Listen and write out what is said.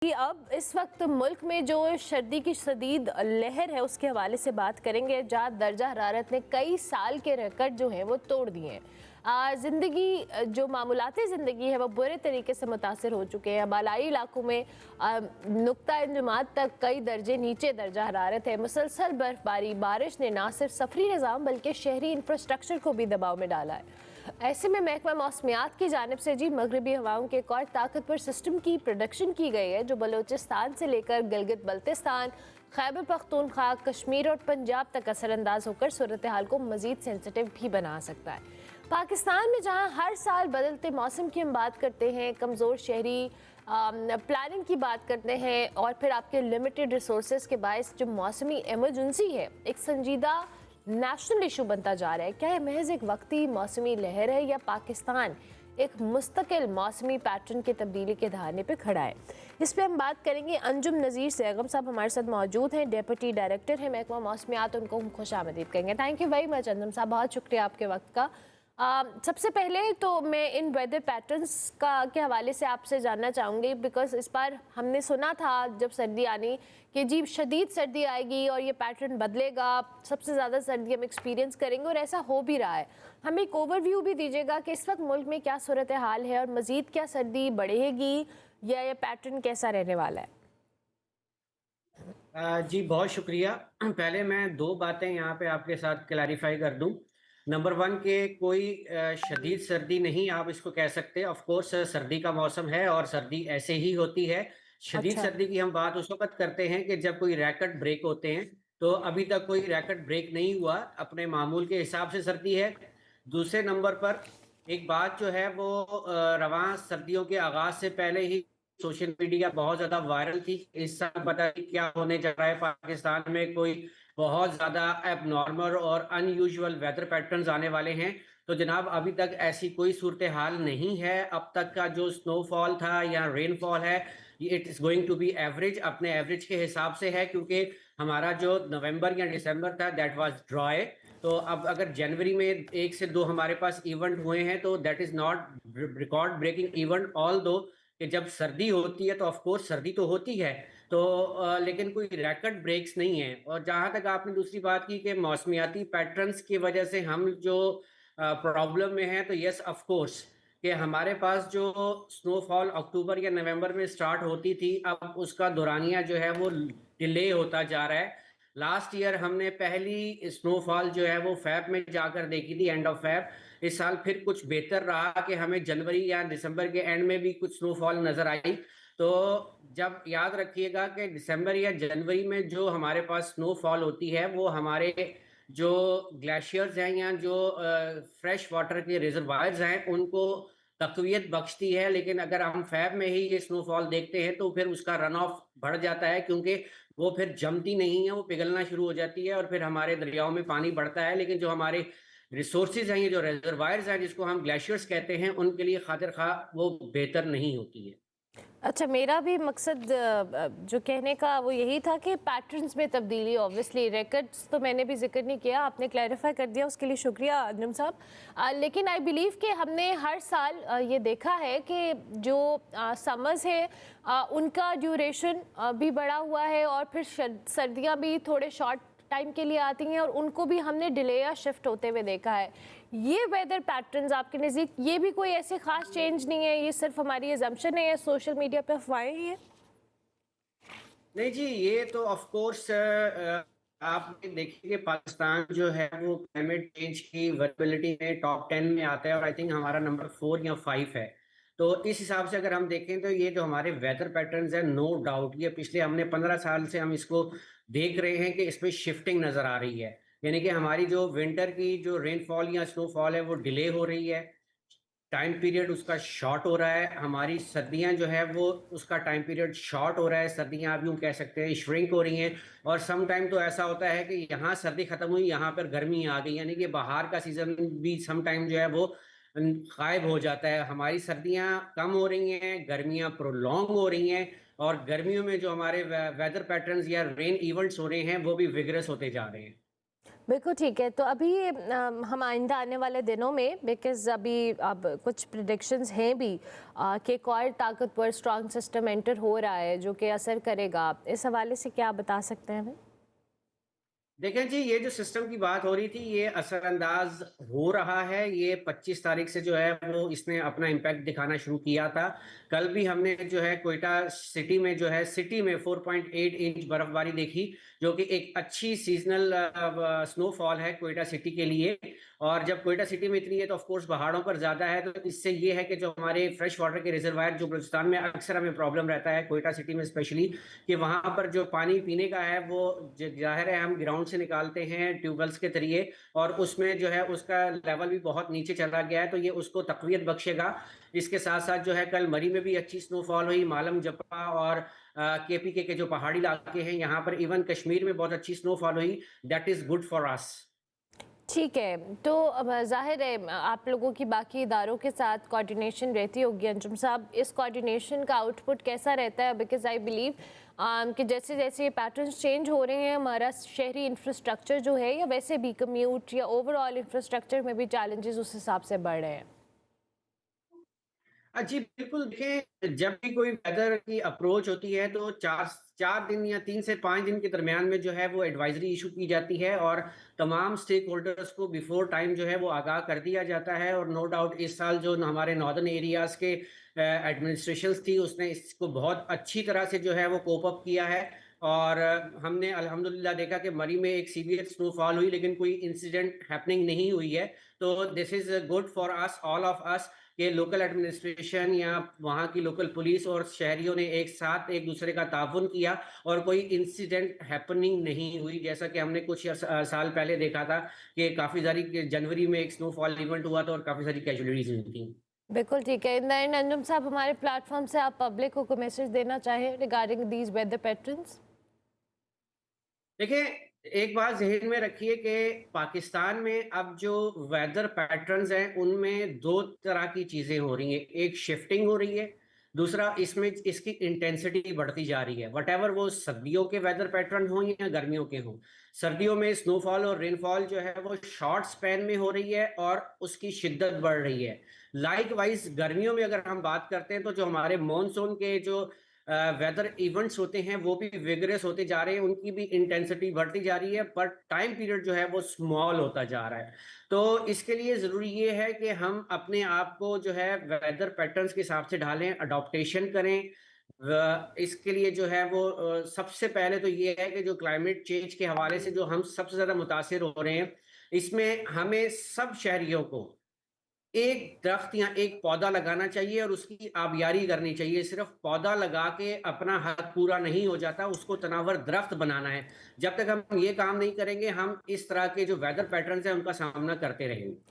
कि अब इस वक्त मुल्क में जो सर्दी की शदीद लहर है उसके हवाले से बात करेंगे, जहाँ दर्जा हरारत ने कई साल के रिकॉर्ड जो हैं वो तोड़ दिए हैं। ज़िंदगी जो मामूलाती ज़िंदगी है वो बुरे तरीके से मुतासर हो चुके हैं। बालाई इलाकों में नुक्ता इंजमात तक कई दर्जे नीचे दर्जा हरारत है। मुसलसल बर्फबारी बारिश ने ना सिर्फ सफरी निज़ाम बल्कि शहरी इंफ्रास्ट्रक्चर को भी दबाव में डाला है। ऐसे में महकमा मौसमियात की जानिब से जी मगरबी हवाओं के एक और ताकतवर सिस्टम की प्रोडक्शन की गई है, जो बलूचिस्तान से लेकर गिलगित बल्तिस्तान, खैबर पख्तूनख्वा, कश्मीर और पंजाब तक असरअंदाज होकर सूरत हाल को मजीद सेंसिटिव भी बना सकता है। पाकिस्तान में जहां हर साल बदलते मौसम की हम बात करते हैं, कमज़ोर शहरी प्लानिंग की बात करते हैं और फिर आपके लिमिटेड रिसोर्सेज के बायस जो मौसमी एमरजेंसी है एक संजीदा नेशनल इशू बनता जा रहा है। क्या यह महज एक वक्ती मौसमी लहर है या पाकिस्तान एक मुस्तकिल मौसमी पैटर्न की तब्दीली के दहाने पे खड़ा है? इस पे हम बात करेंगे। अंजुम नज़ीर सैगम साहब हमारे साथ मौजूद हैं, डेप्यूटी डायरेक्टर हैं महकमा मौसमियात। उनको हम खुशामदीद कहेंगे। Thank you very much Anjum साहब, बहुत शुक्रिया आपके वक्त का। सबसे पहले तो मैं इन वेदर पैटर्न्स का के हवाले से आपसे जानना चाहूँगी, बिकॉज इस बार हमने सुना था जब सर्दी आनी कि जी शदीद सर्दी आएगी और ये पैटर्न बदलेगा, सबसे ज़्यादा सर्दी हम एक्सपीरियंस करेंगे और ऐसा हो भी रहा है। हमें एक ओवरव्यू भी दीजिएगा कि इस वक्त मुल्क में क्या सूरत हाल है और मज़ीद क्या सर्दी बढ़ेगी या ये पैटर्न कैसा रहने वाला है? जी बहुत शुक्रिया। पहले मैं दो बातें यहाँ पे आपके साथ क्लैरिफाई कर दूं। नंबर वन के कोई शदीद सर्दी नहीं आप इसको कह सकते। ऑफ कोर्स सर्दी का मौसम है और सर्दी ऐसे ही होती है। शदीद अच्छा। सर्दी की हम बात उस वक्त करते हैं कि जब कोई रैकेट ब्रेक होते हैं। तो अभी तक कोई रैकेट ब्रेक नहीं हुआ, अपने मामूल के हिसाब से सर्दी है। दूसरे नंबर पर एक बात जो है वो रवां सर्दियों के आगाज से पहले ही सोशल मीडिया बहुत ज्यादा वायरल थी। इस साल पता नहीं क्या होने जा रहा है, पाकिस्तान में कोई बहुत ज्यादा एबनॉर्मल और अनयूजुअल वेदर पैटर्न्स आने वाले हैं। तो जनाब अभी तक ऐसी कोई सूरत हाल नहीं है। अब तक का जो स्नोफॉल था या रेनफॉल है, it is going to be average, अपने एवरेज के हिसाब से है, क्योंकि हमारा जो नवंबर या दिसंबर था दैट वाज ड्राई। तो अब अगर जनवरी में एक से दो हमारे पास इवेंट हुए हैं तो that is not record breaking event, although कि जब सर्दी होती है तो ऑफ कोर्स सर्दी तो होती है। तो लेकिन कोई रैकेट ब्रेक्स नहीं है। और जहां तक आपने दूसरी बात की कि मौसमियाती पैटर्न्स की वजह से हम जो प्रॉब्लम में हैं, तो यस ऑफ कोर्स कि हमारे पास जो स्नोफॉल अक्टूबर या नवंबर में स्टार्ट होती थी, अब उसका दौरानिया जो है वो डिले होता जा रहा है। लास्ट ईयर हमने पहली स्नोफॉल जो है वो फैब में जाकर देखी थी, एंड ऑफ फैब। इस साल फिर कुछ बेहतर रहा कि हमें जनवरी या दिसंबर के एंड में भी कुछ स्नोफॉल नजर आई। तो जब याद रखिएगा कि दिसंबर या जनवरी में जो हमारे पास स्नोफॉल होती है वो हमारे जो ग्लेशियर्स हैं या जो फ्रेश वाटर के रिजर्वायर्स हैं उनको तकवीत बख्शती है। लेकिन अगर हम फैब में ही ये स्नोफॉल देखते हैं तो फिर उसका रन ऑफ बढ़ जाता है, क्योंकि वो फिर जमती नहीं है, वो पिघलना शुरू हो जाती है और फिर हमारे दरियाओं में पानी बढ़ता है। लेकिन जो हमारे रिसोर्सेज हैं, ये जो रिजर्वायर्स हैं जिसको हम ग्लेशियर्स कहते हैं, उनके लिए खातिर खा वो बेहतर नहीं होती है। अच्छा, मेरा भी मकसद जो कहने का वो यही था कि पैटर्न्स में तब्दीली, ऑब्वियसली रिकॉर्ड्स तो मैंने भी जिक्र नहीं किया, आपने क्लैरिफाई कर दिया, उसके लिए शुक्रिया अंजुम साहब। लेकिन आई बिलीव कि हमने हर साल ये देखा है कि जो समर्स है उनका ड्यूरेशन भी बढ़ा हुआ है और फिर सर्दियाँ भी थोड़े शॉर्ट टाइम के लिए आती हैं और उनको भी हमने डिले या शिफ्ट होते हुए देखा है। ये वेदर पैटर्न्स आपके नज़दीक ये भी कोई ऐसे खास चेंज नहीं है, ये सिर्फ हमारी एजम्पशन है या सोशल मीडिया पे अफवाहें ही है? नहीं जी, ये तो ऑफ कोर्स आप देखिए कि पाकिस्तान जो है वो क्लाइमेट चेंज की वर्बिलिटी में टॉप 10 में आता है और आई थिंक हमारा नंबर 4 या 5 है। तो इस हिसाब से अगर हम देखें तो ये जो हमारे वेदर पैटर्न्स हैं, नो डाउट ये पिछले हमने 15 साल से हम इसको देख रहे हैं कि इसमें शिफ्टिंग नजर आ रही है। यानी कि हमारी जो विंटर की जो रेनफॉल या स्नोफॉल है वो डिले हो रही है, टाइम पीरियड उसका शॉर्ट हो रहा है। हमारी सर्दियां जो है वो उसका टाइम पीरियड शॉर्ट हो रहा है, सर्दियां आप यूं कह सकते हैं श्रिंक हो रही हैं। और सम टाइम तो ऐसा होता है कि यहाँ सर्दी खत्म हुई, यहाँ पर गर्मी आ गई, यानी कि बाहर का सीजन भी सम टाइम जो है वो गायब हो जाता है। हमारी सर्दियां कम हो रही हैं, गर्मियां प्रोलॉन्ग हो रही हैं, और गर्मियों में जो हमारे वेदर पैटर्न्स या रेन इवेंट्स हो रहे हैं वो भी विगरस होते जा रहे हैं। बिल्कुल ठीक है। तो अभी हम आइंदा आने वाले दिनों में, बिकॉज़ अभी अब कुछ प्रेडिक्शंस हैं भी कि एक और ताकतवर स्ट्रॉन्ग सिस्टम एंटर हो रहा है जो कि असर करेगा। इस हवाले से क्या बता सकते हैं हमें? देखें जी, ये जो सिस्टम की बात हो रही थी, ये असरअंदाज हो रहा है। ये 25 तारीख से जो है वो इसने अपना इम्पैक्ट दिखाना शुरू किया था। कल भी हमने जो है क्वेटा सिटी में जो है सिटी में 4.8 इंच बर्फबारी देखी, जो कि एक अच्छी सीजनल स्नोफॉल है क्वेटा सिटी के लिए। और जब क्वेटा सिटी में इतनी है तो ऑफ कोर्स पहाड़ों पर ज्यादा है, तो इससे ये है कि जो हमारे फ्रेश वाटर के रिजर्वायर जो बलूचिस्तान में अक्सर हमें प्रॉब्लम रहता है, क्वेटा सिटी में स्पेशली, कि वहां पर जो पानी पीने का है वो जाहिर है हम ग्राउंड से निकालते हैं ट्यूबवेल्स के जरिए, और उसमें जो है उसका लेवल भी बहुत नीचे चला गया है, तो ये उसको तकवीत बख्शेगा। इसके साथ साथ जो है कल मरी में भी अच्छी स्नोफॉल हुई, मालम जप्पा और केपीके के जो पहाड़ी इलाके हैं यहाँ पर, इवन कश्मीर में बहुत अच्छी स्नोफॉल हुई। That is good for us. ठीक है। तो अब ज़ाहिर है आप लोगों की बाकी इदारों के साथ कोऑर्डिनेशन रहती होगी अंजुम साहब। इस कोऑर्डिनेशन का आउटपुट कैसा रहता है? बिकॉज़ आई बिलीव कि जैसे जैसे ये पैटर्न्स चेंज हो रहे हैं, हमारा शहरी इंफ्रास्ट्रक्चर जो है या वैसे भी कम्यूट या ओवरऑल इंफ्रास्ट्रक्चर में भी चैलेंजेस उस हिसाब से बढ़ रहे हैं। जी बिल्कुल। देखें, जब भी कोई वेदर की अप्रोच होती है तो चार चार दिन या 3 से 5 दिन के दरमियान में जो है वो एडवाइजरी इशू की जाती है, और तमाम स्टेक होल्डर्स को बिफोर टाइम जो है वो आगाह कर दिया जाता है। और नो डाउट इस साल जो हमारे नॉर्दर्न एरियाज के एडमिनिस्ट्रेशंस थी, उसने इसको बहुत अच्छी तरह से जो है वो कोप अप किया है। और हमने अल्हम्दुलिल्लाह देखा कि मरी में एक सीवियर स्नोफॉल हुई, लेकिन कोई इंसिडेंट हैपनिंग नहीं हुई है। तो this is good for us, all of us, कि लोकल एडमिनिस्ट्रेशन या वहाँ की लोकल पुलिस और शहरियों ने एक साथ एक दूसरे का ताउन किया, और कोई इंसिडेंट हैपनिंग नहीं हुई। जैसा कि हमने कुछ साल पहले देखा था कि काफ़ी सारी जनवरी में एक स्नोफॉल इवेंट हुआ था और काफ़ी सारी कैजुअलिटीज हुई थी। बिल्कुल ठीक है। इन द एंड अंजुम साहब, हमारे प्लेटफॉर्म से आप पब्लिक को कोई मैसेज देना चाहें रिगार्डिंग दीज वेदर पैटर्न्स? देखिए, एक बात ज़हन में रखिए कि पाकिस्तान में अब जो वेदर पैटर्न्स हैं उनमें दो तरह की चीज़ें हो रही हैं। एक शिफ्टिंग हो रही है, दूसरा इसमें इसकी इंटेंसिटी बढ़ती जा रही है। वटेवर वो सर्दियों के वेदर पैटर्न हों या गर्मियों के हों, सर्दियों में स्नोफॉल और रेनफॉल जो है वो शॉर्ट स्पैन में हो रही है और उसकी शिद्दत बढ़ रही है। लाइक वाइज गर्मियों में अगर हम बात करते हैं तो जो हमारे मॉनसून के जो वेदर इवेंट्स होते हैं वो भी विगरस होते जा रहे हैं, उनकी भी इंटेंसिटी बढ़ती जा रही है, पर टाइम पीरियड जो है वो स्मॉल होता जा रहा है। तो इसके लिए ज़रूरी ये है कि हम अपने आप को जो है वेदर पैटर्न्स के हिसाब से ढालें, अडॉप्टेशन करें। इसके लिए जो है वो सबसे पहले तो ये है कि जो क्लाइमेट चेंज के हवाले से जो हम सबसे ज़्यादा मुतासिर हो रहे हैं, इसमें हमें सब शहरियों को एक दरख्त या एक पौधा लगाना चाहिए और उसकी आबियारी करनी चाहिए। सिर्फ पौधा लगा के अपना हक पूरा नहीं हो जाता, उसको तनावर दरख्त बनाना है। जब तक हम ये काम नहीं करेंगे, हम इस तरह के जो वेदर पैटर्न्स हैं उनका सामना करते रहेंगे।